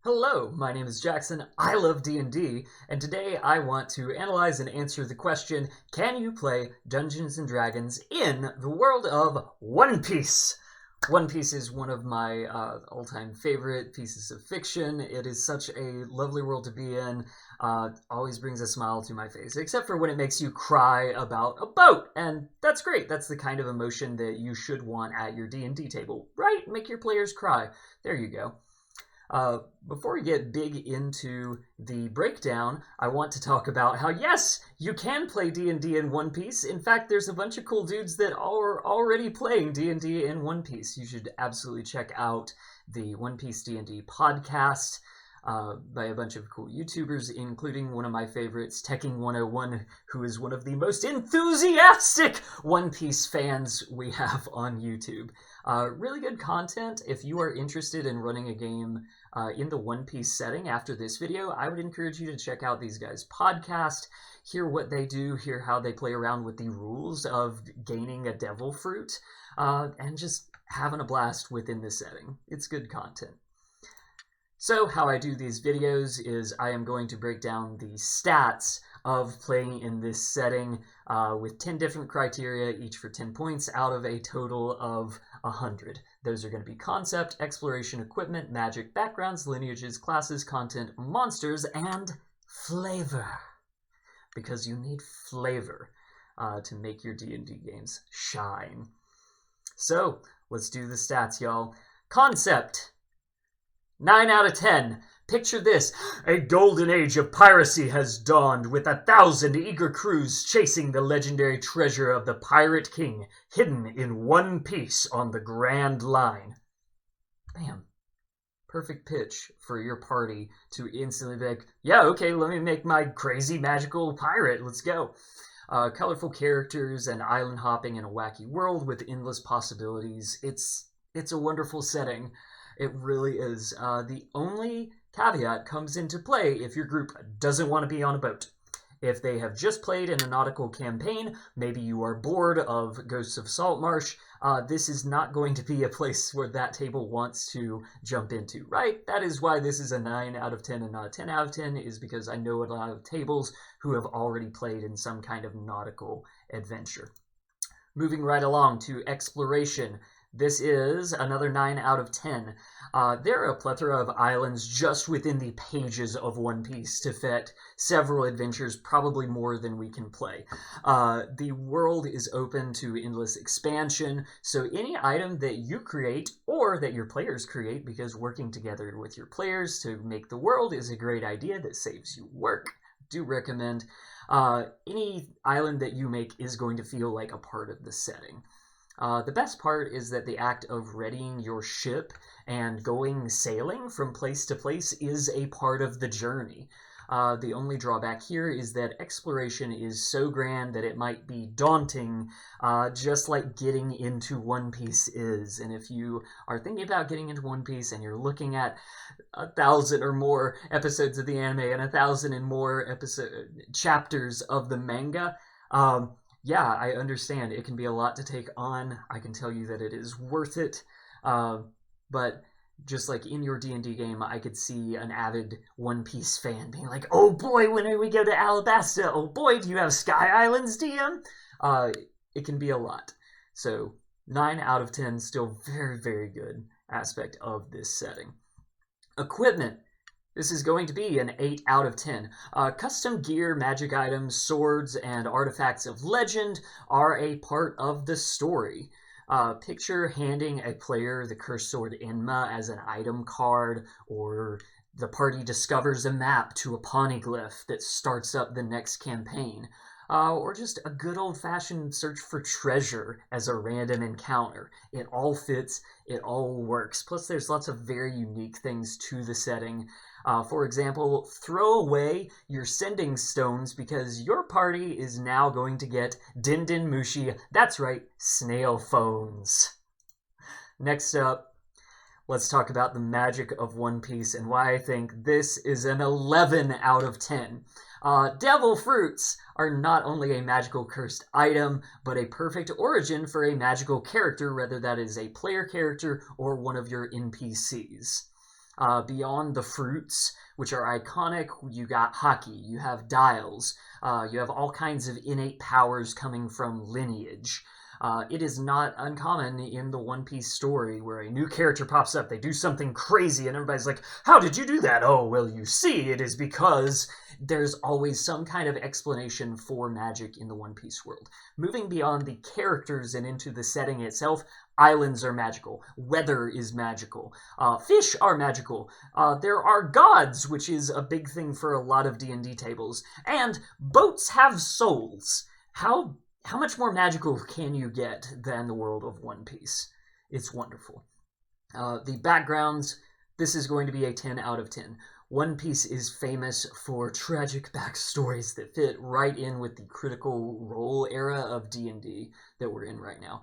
Hello, my name is Jackson, I love D&D, and today I want to analyze and answer the question, can you play Dungeons & Dragons in the world of One Piece? One Piece is one of my all-time favorite pieces of fiction. It is such a lovely world to be in, always brings a smile to my face, except for when it makes you cry about a boat, and that's great. That's the kind of emotion that you should want at your D&D table, right? Make your players cry. There you go. Before we get big into the breakdown, I want to talk about how, yes, you can play D&D in One Piece. In fact, there's a bunch of cool dudes that are already playing D&D in One Piece. You should absolutely check out the One Piece D&D podcast by a bunch of cool YouTubers, including one of my favorites, Tekking101, who is one of the most enthusiastic One Piece fans we have on YouTube. Really good content. If you are interested in running a game in the One Piece setting after this video, I would encourage you to check out these guys' podcast, hear what they do, hear how they play around with the rules of gaining a devil fruit, and just having a blast within the setting. It's good content. So how I do these videos is I am going to break down the stats of playing in this setting with 10 different criteria, each for 10 points out of a total of 100. Those are going to be concept, exploration, equipment, magic, backgrounds, lineages, classes, content, monsters, and flavor. Because you need flavor to make your D&D games shine. So let's do the stats, y'all. Concept. 9 out of 10. Picture this. A golden age of piracy has dawned with 1,000 eager crews chasing the legendary treasure of the Pirate King hidden in one piece on the Grand Line. Bam. Perfect pitch for your party to instantly be like, yeah, okay, let me make my crazy magical pirate. Let's go. Colorful characters and island hopping in a wacky world with endless possibilities. It's a wonderful setting. It really is. The only caveat comes into play if your group doesn't want to be on a boat. If they have just played in a nautical campaign, maybe you are bored of Ghosts of Saltmarsh, this is not going to be a place where that table wants to jump into, right? That is why this is a 9 out of 10 and not a 10 out of 10, is because I know a lot of tables who have already played in some kind of nautical adventure. Moving right along to exploration. This is another 9 out of 10. There are a plethora of islands just within the pages of One Piece to fit several adventures, probably more than we can play. The world is open to endless expansion, so any item that you create or that your players create, because working together with your players to make the world is a great idea that saves you work. Do recommend. Any island that you make is going to feel like a part of the setting. The best part is that the act of readying your ship and going sailing from place to place is a part of the journey. The only drawback here is that exploration is so grand that it might be daunting, just like getting into One Piece is. And if you are thinking about getting into One Piece and you're looking at 1,000 or more episodes of the anime and 1,000 and more chapters of the manga, yeah, I understand. It can be a lot to take on. I can tell you that it is worth it. But just like in your D&D game, I could see an avid One Piece fan being like, oh boy, when we go to Alabasta, oh boy, do you have Sky Islands, DM? It can be a lot. So 9 out of 10, still very, very good aspect of this setting. Equipment. This is going to be an 8 out of 10. Custom gear, magic items, swords, and artifacts of legend are a part of the story. Picture handing a player the cursed sword Enma as an item card, or the party discovers a map to a poneglyph that starts up the next campaign. Or just a good old-fashioned search for treasure as a random encounter. It all fits, it all works. Plus, there's lots of very unique things to the setting. For example, throw away your sending stones because your party is now going to get Din Din Mushi, that's right, snail phones. Next up, let's talk about the magic of One Piece and why I think this is an 11 out of 10. Devil fruits are not only a magical cursed item, but a perfect origin for a magical character, whether that is a player character or one of your NPCs. Beyond the fruits, which are iconic, you got hockey, you have dials, you have all kinds of innate powers coming from lineage. It is not uncommon in the One Piece story where a new character pops up, they do something crazy, and everybody's like, how did you do that? Oh, well, you see, it is because there's always some kind of explanation for magic in the One Piece world. Moving beyond the characters and into the setting itself, islands are magical, weather is magical, fish are magical, there are gods, which is a big thing for a lot of D&D tables, and boats have souls. How much more magical can you get than the world of One Piece? It's wonderful. The backgrounds, this is going to be a 10 out of 10. One Piece is famous for tragic backstories that fit right in with the Critical Role era of D&D that we're in right now.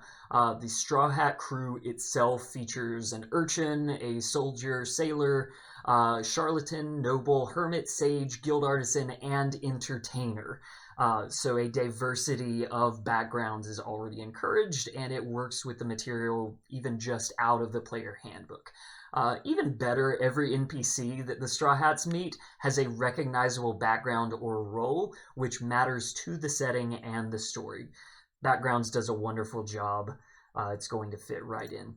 The Straw Hat crew itself features an urchin, a soldier, sailor, charlatan, noble, hermit, sage, guild artisan, and entertainer. So a diversity of backgrounds is already encouraged, and it works with the material even just out of the player handbook. Even better, every NPC that the Straw Hats meet has a recognizable background or role, which matters to the setting and the story. Backgrounds does a wonderful job. It's going to fit right in.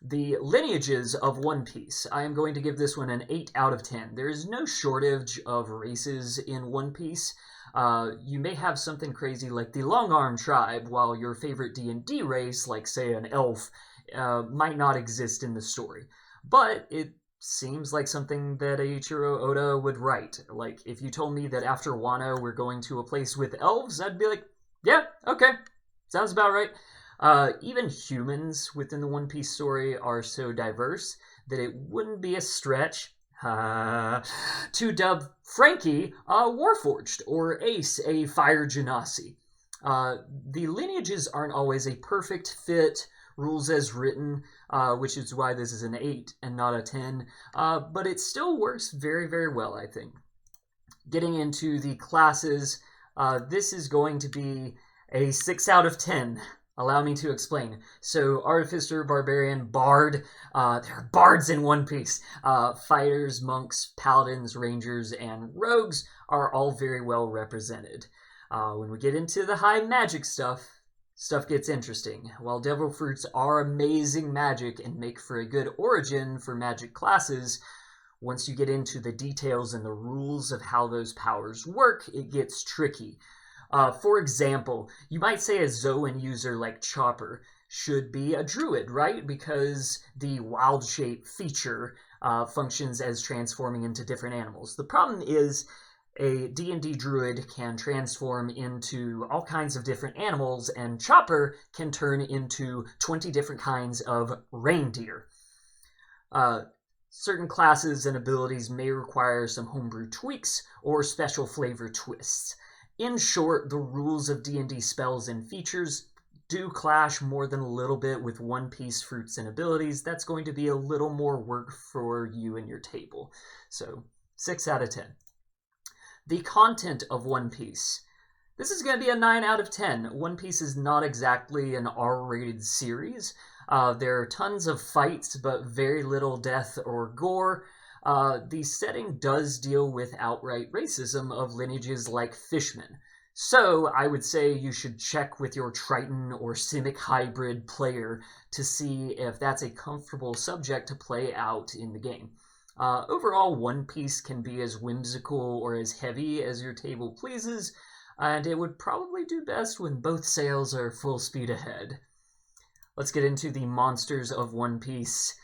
The lineages of One Piece. I am going to give this one an 8 out of 10. There is no shortage of races in One Piece. You may have something crazy like the Long Arm tribe, while your favorite D&D race, like say an elf, might not exist in the story. But it seems like something that Eiichiro Oda would write. Like, if you told me that after Wano we're going to a place with elves, I'd be like, yeah, okay, sounds about right. Even humans within the One Piece story are so diverse that it wouldn't be a stretch to dub Frankie Warforged, or Ace a Fire Genasi. The lineages aren't always a perfect fit, rules as written, which is why this is an 8 and not a 10, but it still works very, very well, I think. Getting into the classes, this is going to be a 6 out of 10. Allow me to explain. So, Artificer, Barbarian, Bard, there are bards in One Piece. Fighters, monks, paladins, rangers, and rogues are all very well represented. When we get into the high magic stuff gets interesting. While devil fruits are amazing magic and make for a good origin for magic classes, once you get into the details and the rules of how those powers work, it gets tricky. For example, you might say a Zoan user like Chopper should be a druid, right? Because the wild shape feature functions as transforming into different animals. The problem is a D&D druid can transform into all kinds of different animals, and Chopper can turn into 20 different kinds of reindeer. Certain classes and abilities may require some homebrew tweaks or special flavor twists. In short, the rules of D&D spells and features do clash more than a little bit with One Piece fruits and abilities. That's going to be a little more work for you and your table. So, 6 out of 10. The content of One Piece. This is going to be a 9 out of 10. One Piece is not exactly an R-rated series. There are tons of fights, but very little death or gore. The setting does deal with outright racism of lineages like fishmen. So I would say you should check with your Triton or Simic hybrid player to see if that's a comfortable subject to play out in the game. Overall, One Piece can be as whimsical or as heavy as your table pleases, and it would probably do best when both sails are full speed ahead. Let's get into the monsters of One Piece.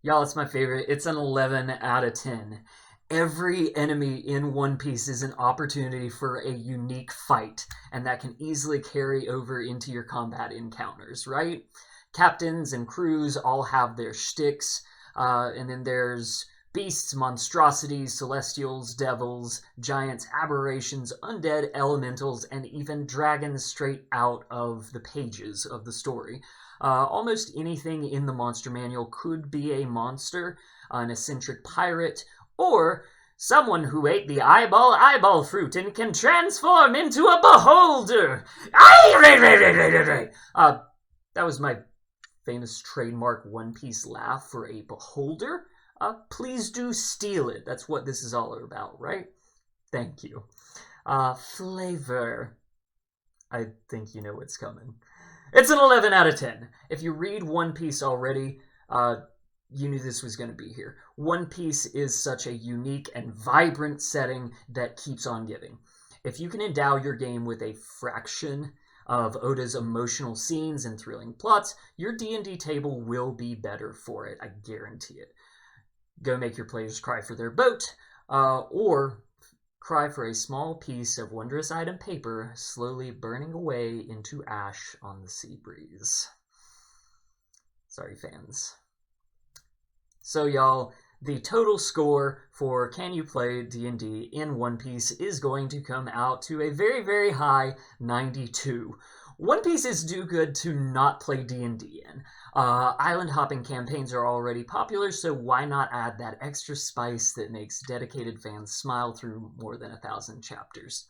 Y'all, it's my favorite. It's an 11 out of 10. Every enemy in One Piece is an opportunity for a unique fight, and that can easily carry over into your combat encounters, right? Captains and crews all have their shticks, and then there's beasts, monstrosities, celestials, devils, giants, aberrations, undead, elementals, and even dragons straight out of the pages of the story. Almost anything in the monster manual could be a monster, an eccentric pirate, or someone who ate the eyeball fruit and can transform into a beholder. That was my famous trademark One Piece laugh for a beholder. please do steal it. That's what this is all about, right? Thank you. Flavor. I think you know what's coming. It's an 11 out of 10. If you read One Piece already, you knew this was going to be here. One Piece is such a unique and vibrant setting that keeps on giving. If you can endow your game with a fraction of Oda's emotional scenes and thrilling plots, your D&D table will be better for it. I guarantee it. Go make your players cry for their boat, or cry for a small piece of wondrous item paper slowly burning away into ash on the sea breeze. Sorry, fans. So, y'all, the total score for Can You Play D&D in One Piece is going to come out to a very, very high 92. One Piece is too good to not play D&D in. Island hopping campaigns are already popular, so why not add that extra spice that makes dedicated fans smile through more than 1,000 chapters?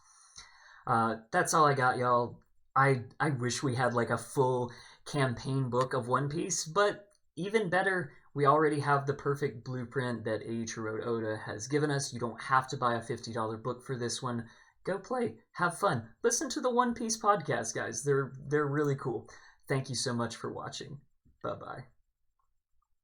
That's all I got, y'all. I wish we had like a full campaign book of One Piece, but even better, we already have the perfect blueprint that Eiichiro Oda has given us. You don't have to buy a $50 book for this one. Go play, have fun, listen to the One Piece podcast, guys. They're really cool. Thank you so much for watching. Bye-bye.